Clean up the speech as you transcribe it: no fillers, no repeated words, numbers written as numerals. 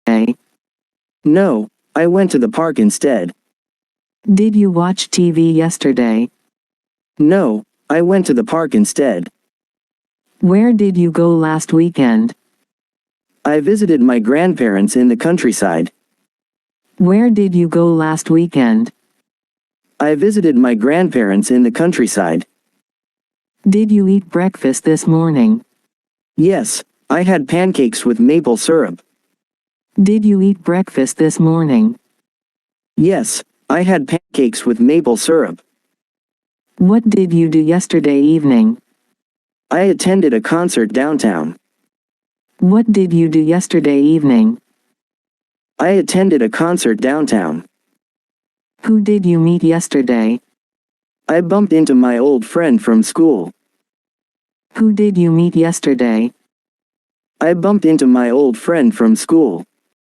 yesterday? No, I went to the park instead. Did you watch TV yesterday? No, I went to the park instead. Where did you go last weekend? I visited my grandparents in the countryside. Where did you go last weekend? I visited my grandparents in the countryside. Did you eat breakfast this morning? Yes, I had pancakes with maple syrup. Did you eat breakfast this morning? Yes, I had pancakes with maple syrup. What did you do yesterday evening? I attended a concert downtown. What did you do yesterday evening? I attended a concert downtown. Who did you meet yesterday? I bumped into my old friend from school. Who did you meet yesterday? I bumped into my old friend from school.